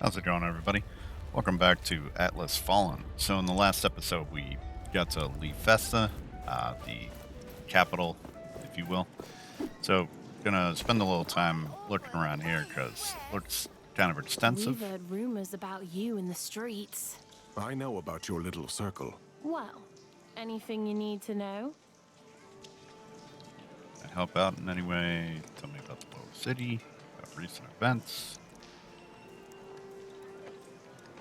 How's it going, everybody? Welcome back to Atlas Fallen. So, in the last episode, we got to Lithesta, the capital, if you will. So, gonna spend a little time looking around here because it looks kind of extensive. We've heard rumors about you in the streets. I know about your little circle. Well, anything you need to know? Can I help out in any way? Tell me about the lower city, about recent events.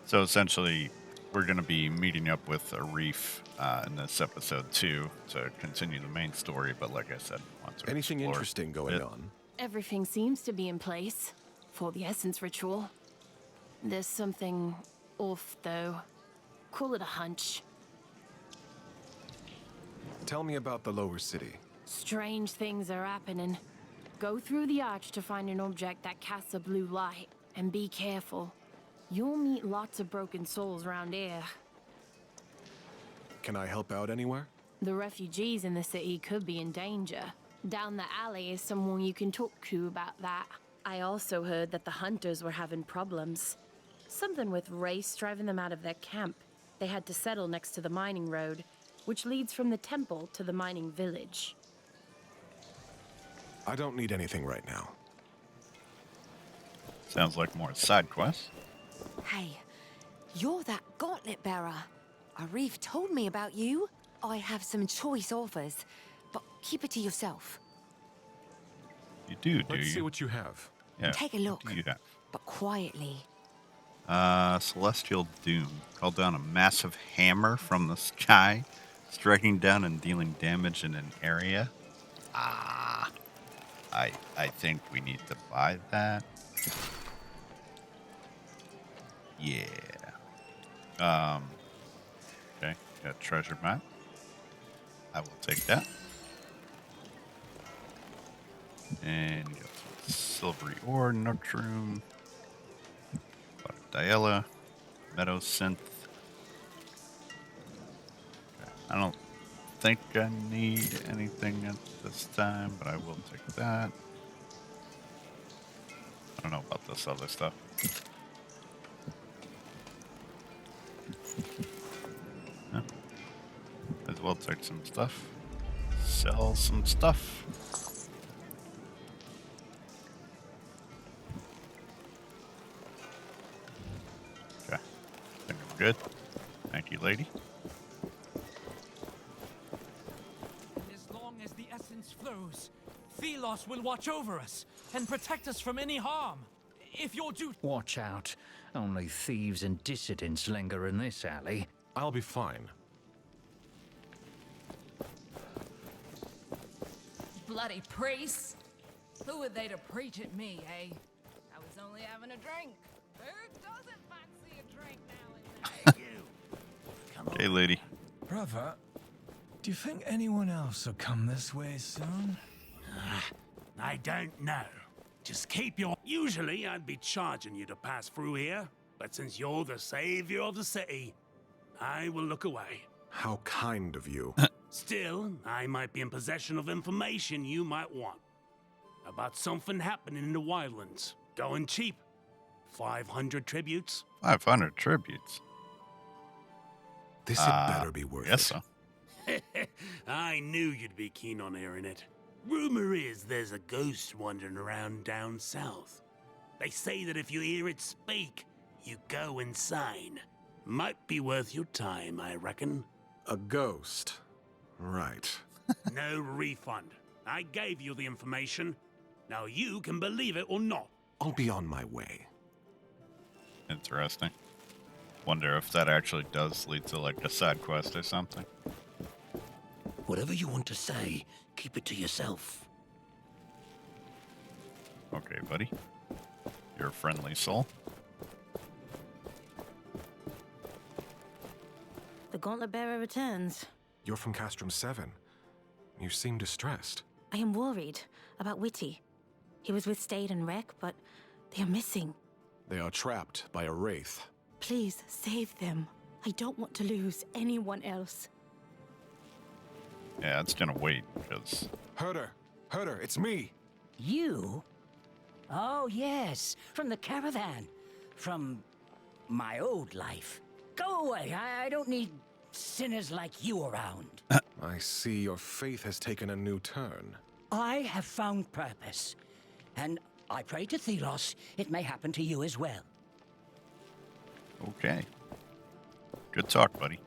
So essentially, we're going to be meeting up with Arif in this episode too to continue the main story. But like I said, want to Anything explore interesting going on? Everything seems to be in place for the essence ritual. There's something off, though. Call it a hunch. Tell me about the lower city. Strange things are happening. Go through the arch to find an object that casts a blue light, and be careful. You'll meet lots of broken souls around here. Can I help out anywhere? The refugees in the city could be in danger. Down the alley is someone you can talk to about that. I also heard that the hunters were having problems. Something with race driving them out of their camp. They had to settle next to the mining road, which leads from the temple to the mining village. I don't need anything right now. Sounds like more side quests. Hey, you're that gauntlet bearer. Arif told me about you. I have some choice offers, but keep it to yourself. You do Let's you? see what you have. Yeah. Take a what look. do you have? But quietly. Celestial Doom. Call down a massive hammer from the sky, striking down and dealing damage in an area. I think we need to buy that. Yeah. Okay, got treasure map. I will take that. And you got some silvery ore, Nook Room, Diella, Meadow Synth. Okay. I don't think I need anything at this time, but I will take that. I don't know about this other stuff. Yeah. As well take some stuff. Sell some stuff. Okay. I think I'm good. Thank you, lady. As long as the essence flows, Thelos will watch over us and protect us from any harm. If you're due... Watch out. Only thieves and dissidents linger in this alley. I'll be fine. Bloody priests! Who are they to preach at me, eh? I was only having a drink. Who doesn't fancy a drink now and then? Hey, lady. Brother, do you think anyone else will come this way soon? I don't know. Just keep your... Usually I'd be charging you to pass through here, but since you're the savior of the city, I will look away. How kind of you. Still, I might be in possession of information you might want. About something happening in the wildlands. Going cheap. 500 tributes. 500 tributes. This had better be worth Yes, it. so. I knew you'd be keen on hearing it. Rumor is there's a ghost wandering around down south. They say that if you hear it speak, you go insane. Might be worth your time, I reckon. A ghost. Right. No refund. I gave you the information. Now you can believe it or not. I'll be on my way. Interesting. Wonder if that actually does lead to like a side quest or something. Whatever you want to say, keep it to yourself. Okay, buddy. You're a friendly soul. The gauntlet bearer returns. You're from Castrum 7. You seem distressed. I am worried about Witty. He was with Stade and Rek, but they are missing. They are trapped by a wraith. Please save them. I don't want to lose anyone else. Yeah, it's gonna wait, because... Herder! Herder, it's me! You? Oh, yes, from the caravan. From my old life. Go away. I don't need sinners like you around. I see your faith has taken a new turn. I have found purpose, and I pray to Thelos it may happen to you as well. Okay. Good talk, buddy.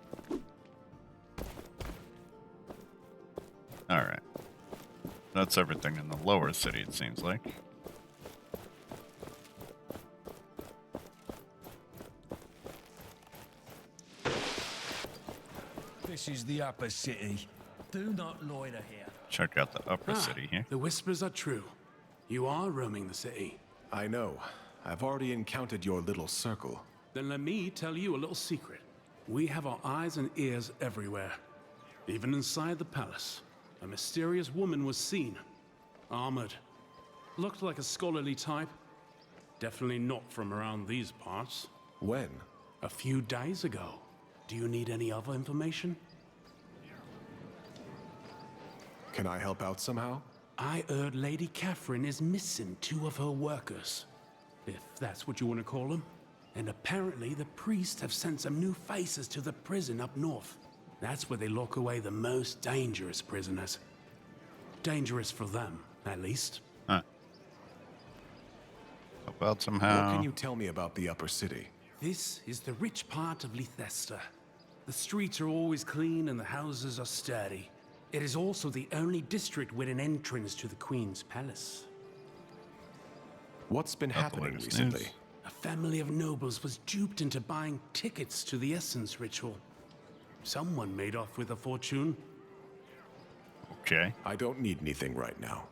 Alright. That's everything in the lower city, it seems like. This is the upper city. Do not loiter here. Check out the upper city here. The whispers are true. You are roaming the city. I know. I've already encountered your little circle. Then let me tell you a little secret. We have our eyes and ears everywhere. Even inside the palace, a mysterious woman was seen. Armored. Looked like a scholarly type. Definitely not from around these parts. When? A few days ago. Do you need any other information? Can I help out somehow? I heard Lady Catherine is missing 2 of her workers. If that's what you want to call them. And apparently the priests have sent some new faces to the prison up north. That's where they lock away the most dangerous prisoners. Dangerous for them, at least. Huh. Help out somehow. What can you tell me about the upper city? This is the rich part of Lithesta. The streets are always clean and the houses are sturdy. It is also the only district with an entrance to the Queen's palace. What's been happening recently? A family of nobles was duped into buying tickets to the Essence ritual. Someone made off with a fortune. Okay. I don't need anything right now.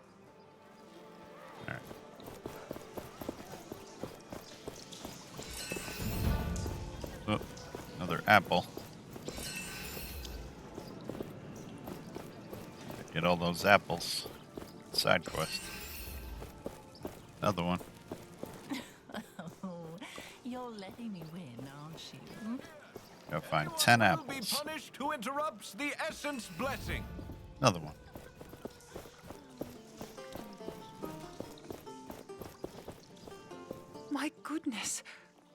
Alright. Oh, another apple. Get all those apples. Side quest. Another one. You're letting me win, aren't you? Gotta find 10 Will be apples. punished who interrupts the Essence blessing. Another one. My goodness.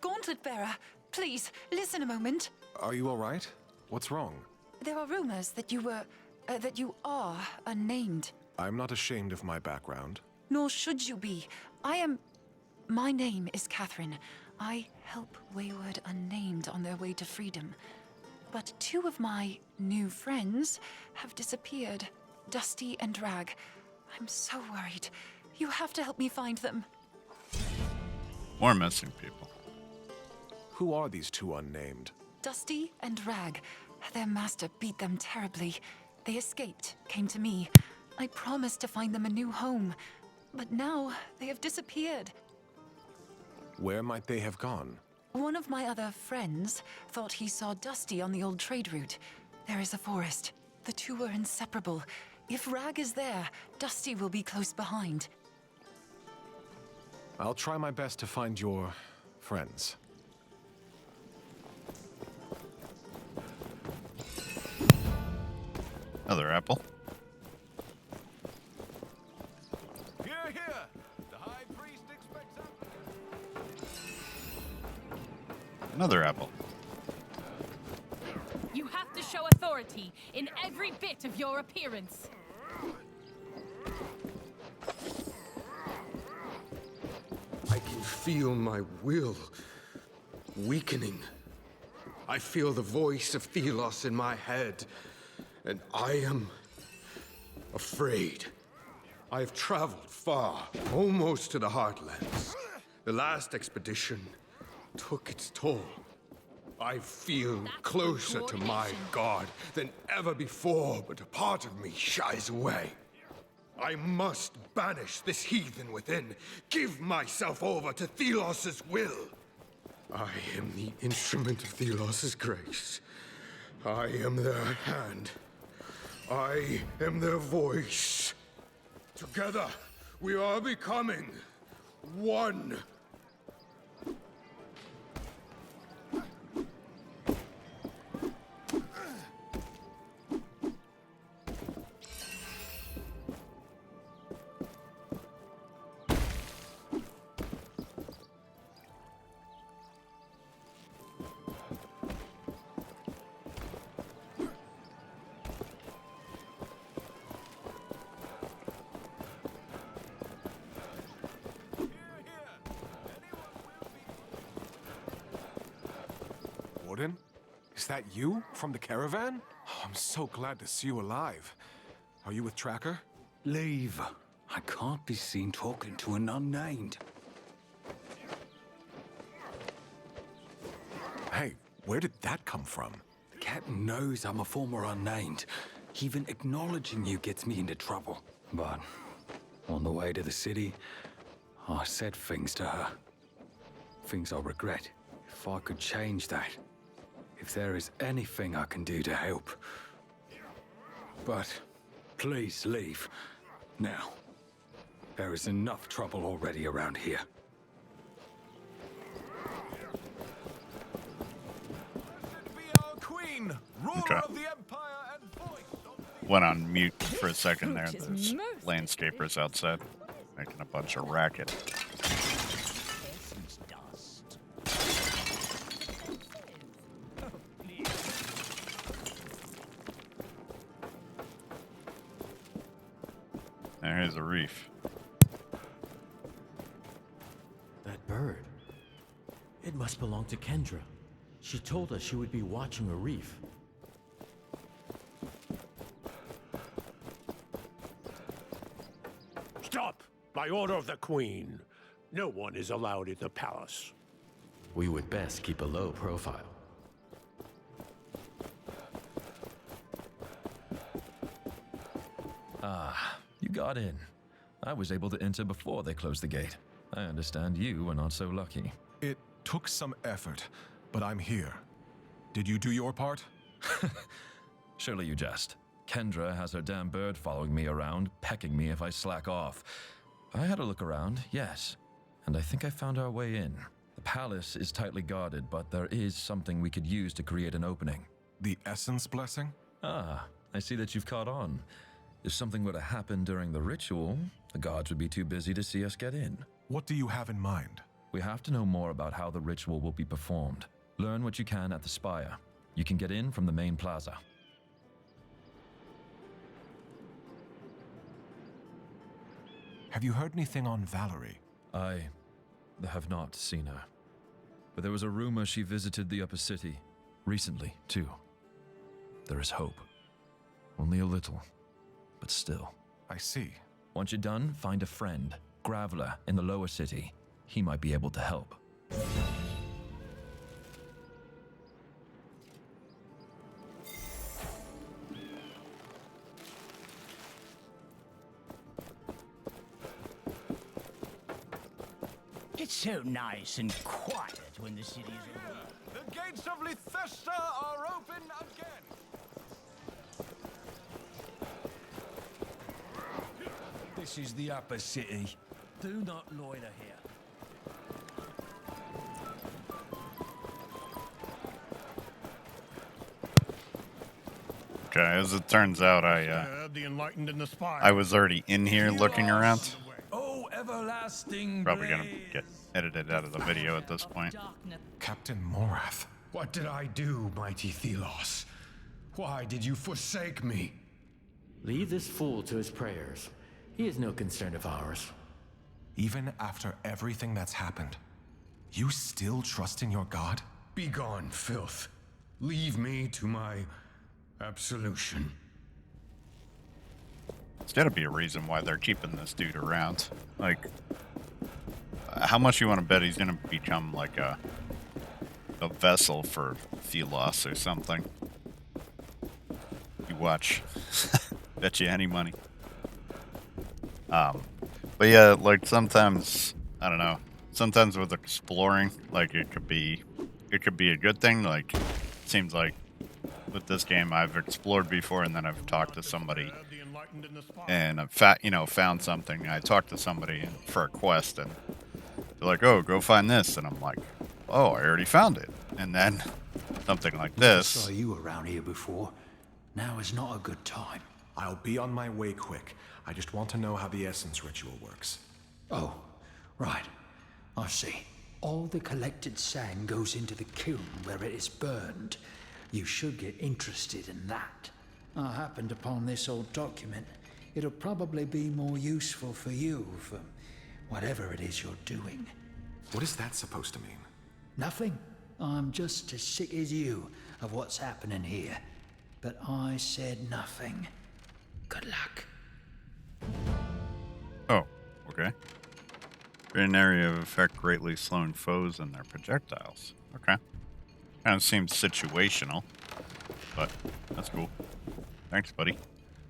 Gauntlet bearer, please, listen a moment. Are you all right? What's wrong? There are rumors that you are unnamed. I'm not ashamed of my background. Nor should you be. My name is Catherine. I help wayward unnamed on their way to freedom. But 2 of my new friends have disappeared. Dusty and Drag. I'm so worried. You have to help me find them. More missing people. Who are these 2 unnamed? Dusty and Rag. Their master beat them terribly. They escaped, came to me. I promised to find them a new home. But now they have disappeared. Where might they have gone? One of my other friends thought he saw Dusty on the old trade route. There is a forest. The 2 are inseparable. If Rag is there, Dusty will be close behind. I'll try my best to find your friends. Another apple. Hear, hear! The High Priest expects Another apple. You have to show authority in every bit of your appearance. I can feel my will weakening. I feel the voice of Thelos in my head, and I am afraid. I have traveled far, almost to the Heartlands. The last expedition took its toll. I feel closer to my god than ever before, but a part of me shies away. I must banish this heathen within, give myself over to Thelos' will. I am the instrument of Thelos' grace. I am their hand. I am their voice. Together, we are becoming one. Paladin? Is that you from the caravan? Oh, I'm so glad to see you alive. Are you with Tracker? Leave. I can't be seen talking to an unnamed. Hey, where did that come from? The captain knows I'm a former unnamed. Even acknowledging you gets me into trouble. But on the way to the city, I said things to her. Things I regret. If I could change that. If there is anything I can do to help. But please leave. Now. There is enough trouble already around here. Okay. Went on mute for a second there. There's landscapers outside making a bunch of racket. There's a reef. That bird. It must belong to Kendra. She told us she would be watching a reef. Stop! By order of the Queen. No one is allowed in the palace. We would best keep a low profile. Ah, you got in. I was able to enter before they closed the gate. I understand you were not so lucky. It took some effort, but I'm here. Did you do your part? Surely you jest. Kendra has her damn bird following me around, pecking me if I slack off. I had a look around, yes, and I think I found our way in. The palace is tightly guarded, but there is something we could use to create an opening. The Essence Blessing? Ah, I see that you've caught on. If something were to happen during the ritual, the guards would be too busy to see us get in. What do you have in mind? We have to know more about how the ritual will be performed. Learn what you can at the spire. You can get in from the main plaza. Have you heard anything on Valerie? I have not seen her. But there was a rumor she visited the upper city. Recently, too. There is hope. Only a little. But still. I see. Once you're done, find a friend, Graveler, in the lower city. He might be able to help. It's so nice and quiet when the city's over. The gates of Lithesta are open again. This is the upper city. Do not loiter here. Okay, as it turns out, I was already in here looking around. Oh, everlasting Probably gonna get edited out of the video at this point. Captain Morath. What did I do, mighty Thelos? Why did you forsake me? Leave this fool to his prayers. He is no concern of ours. Even after everything that's happened, you still trust in your god? Begone, filth. Leave me to my absolution. There's gotta be a reason why they're keeping this dude around. Like, how much you want to bet he's gonna become like a vessel for Thelos or something? You watch. Bet you any money. But yeah, like sometimes, I don't know, sometimes with exploring, like it could be a good thing. Like, it seems like with this game I've explored before and then I've talked to somebody and I've found something. I talked to somebody for a quest and they're like, oh, go find this. And I'm like, oh, I already found it. And then something like this. I saw you around here before. Now is not a good time. I'll be on my way quick. I just want to know how the Essence ritual works. Oh, right. I see. All the collected sand goes into the kiln where it is burned. You should get interested in that. I happened upon this old document. It'll probably be more useful for you for whatever it is you're doing. What is that supposed to mean? Nothing. I'm just as sick as you of what's happening here. But I said nothing. Good luck. Oh, okay. An area of effect greatly slowing foes and their projectiles. Okay. Kind of seems situational, but that's cool. Thanks, buddy.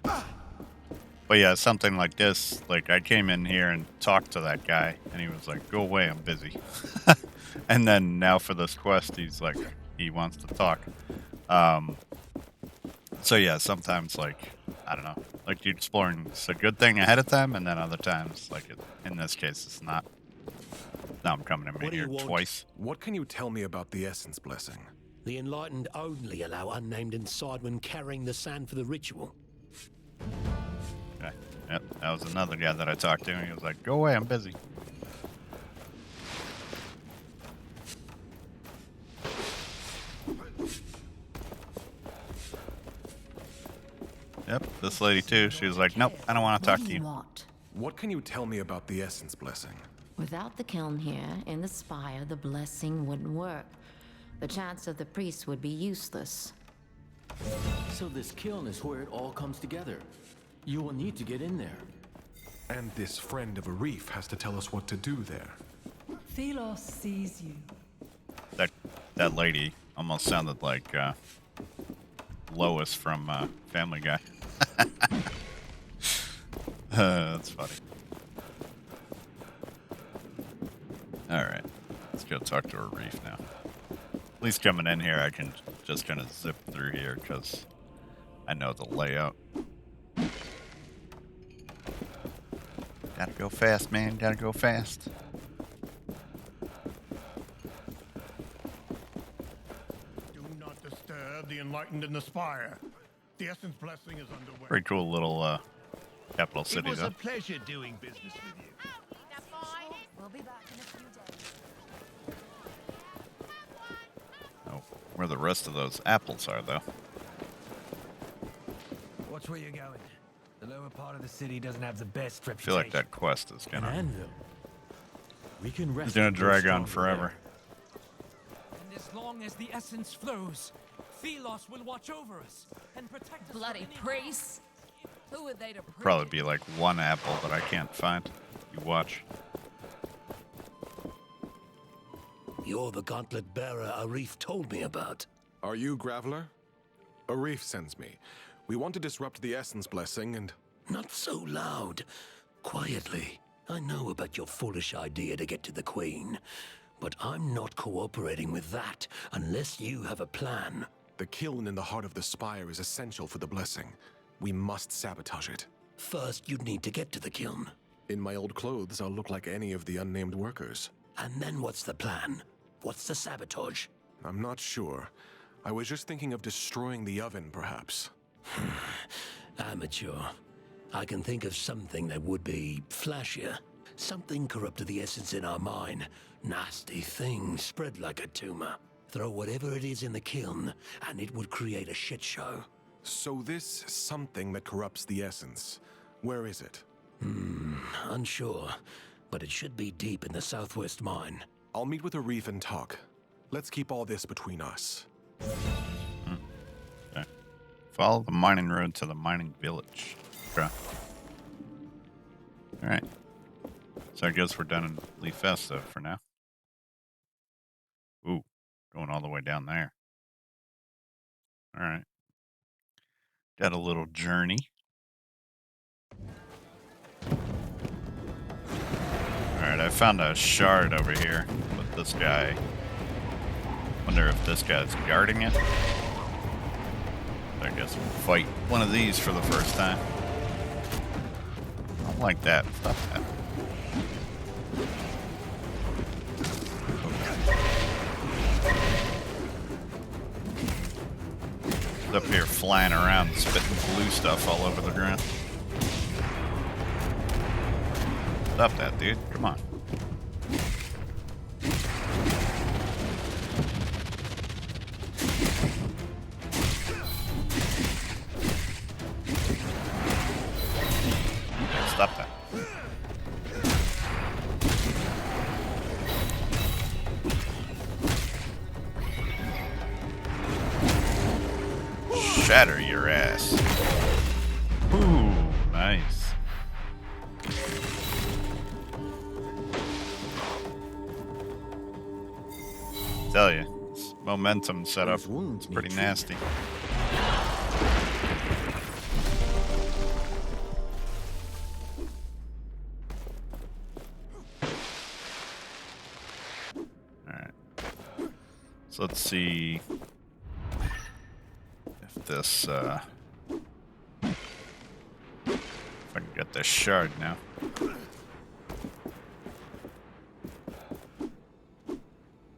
But yeah, something like this, like I came in here and talked to that guy, and he was like, go away, I'm busy. And then now for this quest, he's like, he wants to talk. So yeah, sometimes like, I don't know, like you're exploring it's a good thing ahead of time, and then other times, like in this case, it's not. Now I'm coming in here twice. What can you tell me about the Essence Blessing? The Enlightened only allow unnamed inside when carrying the sand for the ritual. Okay. Yep, that was another guy that I talked to, and he was like, go away, I'm busy. Yep, this lady too, she was like, nope, I don't want to talk to you. What can you tell me about the Essence Blessing? Without the kiln here, in the spire, the blessing wouldn't work. The chants of the priest would be useless. So this kiln is where it all comes together. You will need to get in there. And this friend of a reef has to tell us what to do there. Thelos sees you. That lady almost sounded like Lois from Family Guy. That's funny. Alright, let's go talk to a reef now. At least coming in here, I can just kind of zip through here because I know the layout. Gotta go fast, man. Gotta go fast. Do not disturb the Enlightened in the spire. The Essence Blessing is underway. Pretty cool little capital city, It was though. a pleasure doing business with you. We'll be back in a few days. Oh, where the rest of those apples are, though. Watch where you're going. The lower part of the city doesn't have the best I reputation. feel like that quest is gonna We can it's rest gonna and grow drag on stronger forever. And as long as the essence flows, Thelos will watch over us and protect us. Bloody priests! Who are they to preach Probably be like one apple that I can't find. You watch. You're the gauntlet bearer Arif told me about. Are you Graveler? Arif sends me. We want to disrupt the Essence Blessing and... Not so loud. Quietly. I know about your foolish idea to get to the Queen, but I'm not cooperating with that unless you have a plan. The kiln in the heart of the spire is essential for the blessing. We must sabotage it. First, you'd need to get to the kiln. In my old clothes, I'll look like any of the unnamed workers. And then what's the plan? What's the sabotage? I'm not sure. I was just thinking of destroying the oven, perhaps. Amateur. I can think of something that would be flashier. Something corrupted the essence in our mine. Nasty thing spread like a tumor. Throw whatever it is in the kiln, and it would create a shit show. So this something that corrupts the essence, where is it? Unsure. But it should be deep in the southwest mine. I'll meet with Arif and talk. Let's keep all this between us. Okay. Follow the mining road to the mining village. Okay. Alright. So I guess we're done in Lithesta for now. Ooh, going all the way down there. Alright. Got a little journey. Alright, I found a shard over here with this guy. Wonder if this guy's guarding it. I guess we'll fight one of these for the first time. I don't like that. Stop that. He's up here flying around, spitting blue stuff all over the ground. Stop that, dude. Come on. Stop that. shatter your ass. Ooh, nice. Tell you, this momentum setup is pretty nasty. Alright. So let's see if this, if I can get this shard now.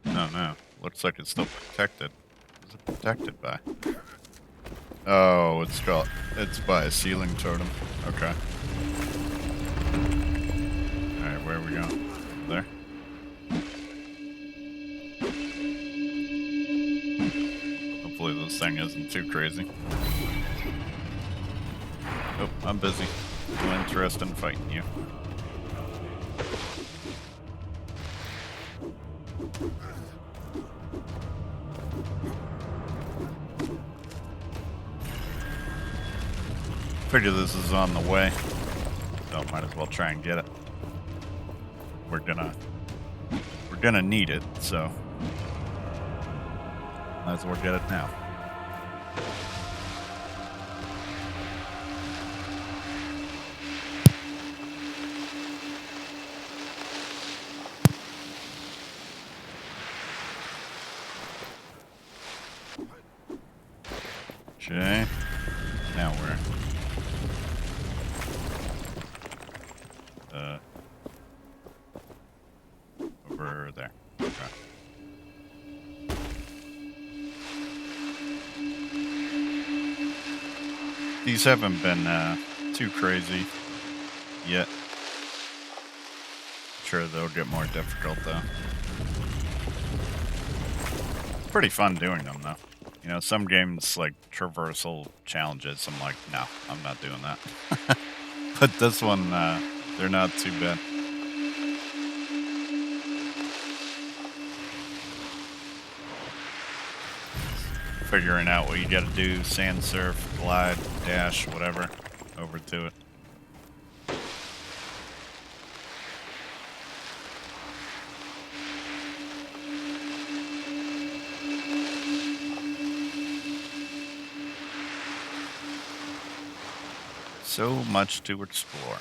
Oh no, looks like it's still protected. What's it protected by? Oh, it's by a ceiling totem. Okay. Alright, where are we going? There? Hopefully this thing isn't too crazy. Oh, I'm busy. No interest in fighting you. Figure this is on the way, so might as well try and get it. We're gonna need it, so might as well get it now. Okay, now where? Over there. Okay. These haven't been too crazy yet. Sure, they'll get more difficult though. Pretty fun doing them though. You know, some games like traversal challenges, I'm like, no, I'm not doing that. But this one, they're not too bad. Figuring out what you gotta do, sand surf, glide, dash, whatever, over to it. So much to explore.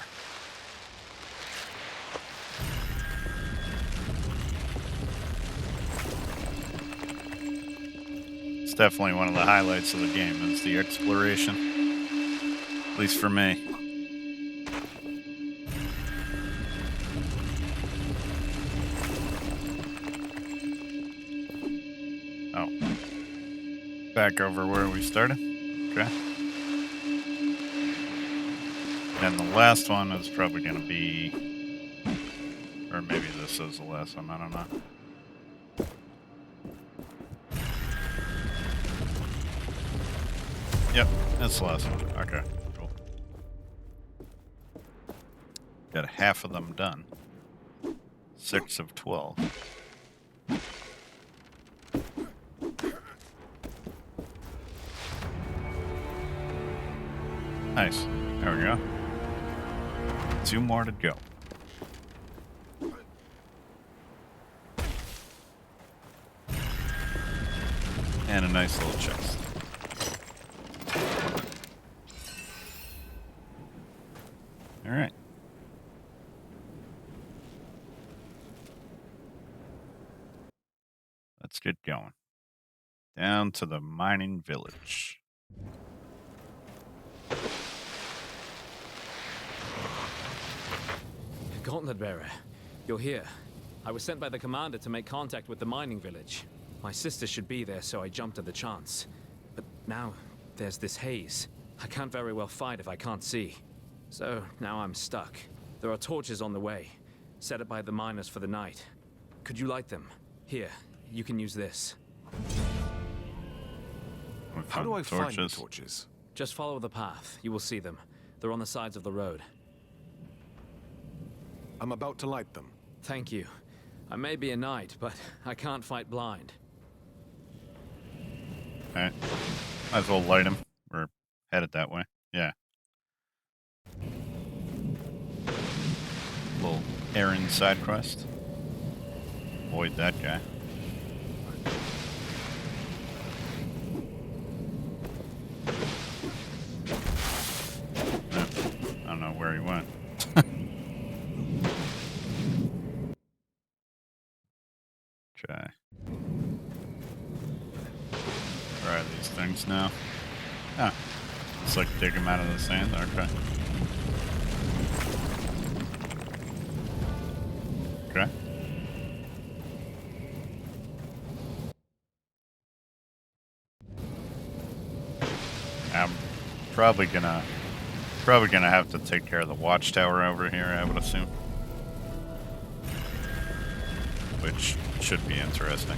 It's definitely one of the highlights of the game is the exploration. At least for me. Oh. Back over where we started. Okay. And the last one is probably going to be... Or maybe this is the last one, I don't know. Yep, that's the last one. Okay, cool. Got half of them done. 6 of 12. Nice. There we go. 2 more to go. And a nice little chest. Alright. Let's get going. Down to the mining village. Gauntlet Bearer, you're here. I was sent by the commander to make contact with the mining village. My sister should be there, so I jumped at the chance. But now, there's this haze. I can't very well fight if I can't see. So, now I'm stuck. There are torches on the way, set up by the miners for the night. Could you light them? Here, you can use this. How do I find the torches? Just follow the path. You will see them. They're on the sides of the road. I'm about to light them. Thank you. I may be a knight, but I can't fight blind. Alright. Might as well light him. headed that way. Yeah. Little errand side quest. Avoid that guy. I don't know where he went. Okay. Where are these things now? Ah. It's like dig them out of the sand. Okay. Okay. I'm probably gonna have to take care of the watchtower over here, I would assume. Which should be interesting.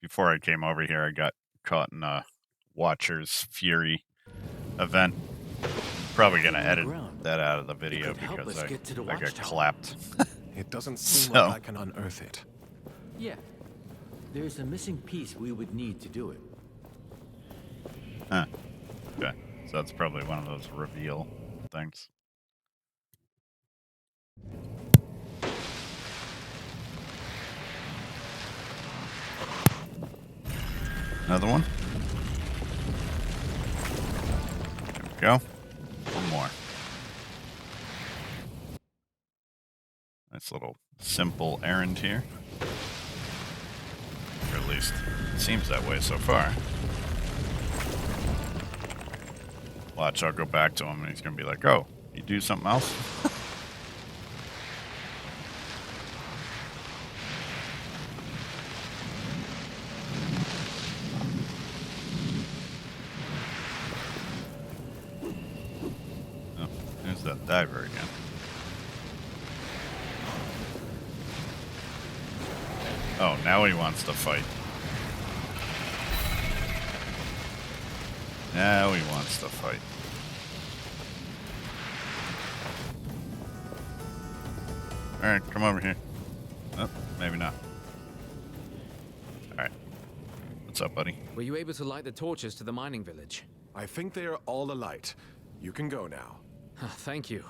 Before I came over here, I got caught in a Watcher's Fury event. Probably gonna edit that out of the video because I got clapped. It doesn't seem So. like I can unearth it. Yeah. There's a missing piece we would need to do it. Huh. Okay. So that's probably one of those reveal things. Another one. There we go. One more. Nice little simple errand here. Or at least it seems that way so far. Watch, I'll go back to him and he's gonna be like, oh, you do something else? Oh, there's that diver again. Oh, now he wants to fight. Now he wants to fight. Alright, come over here. Oh, maybe not. Alright. What's up, buddy? Were you able to light the torches to the mining village? I think they are all alight. You can go now. Thank you.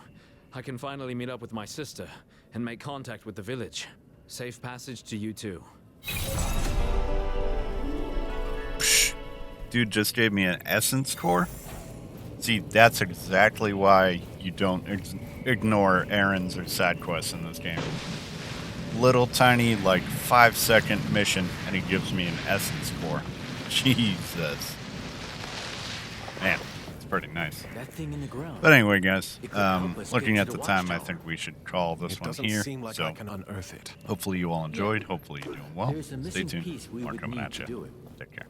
I can finally meet up with my sister and make contact with the village. Safe passage to you too. Psh, dude just gave me an essence core? See, that's exactly why you don't ignore errands or side quests in this game. Little tiny, like 5-second mission, and he gives me an essence core. Jesus. Man, it's pretty nice. That thing in the ground. But anyway, guys, It could help us looking get at to the the time, I watchtower. think we should call this It one doesn't here. seem like So, I can unearth it. hopefully you all enjoyed. Hopefully you're doing well. There's a Stay missing tuned. piece we More would coming need at to you. do it. Take care.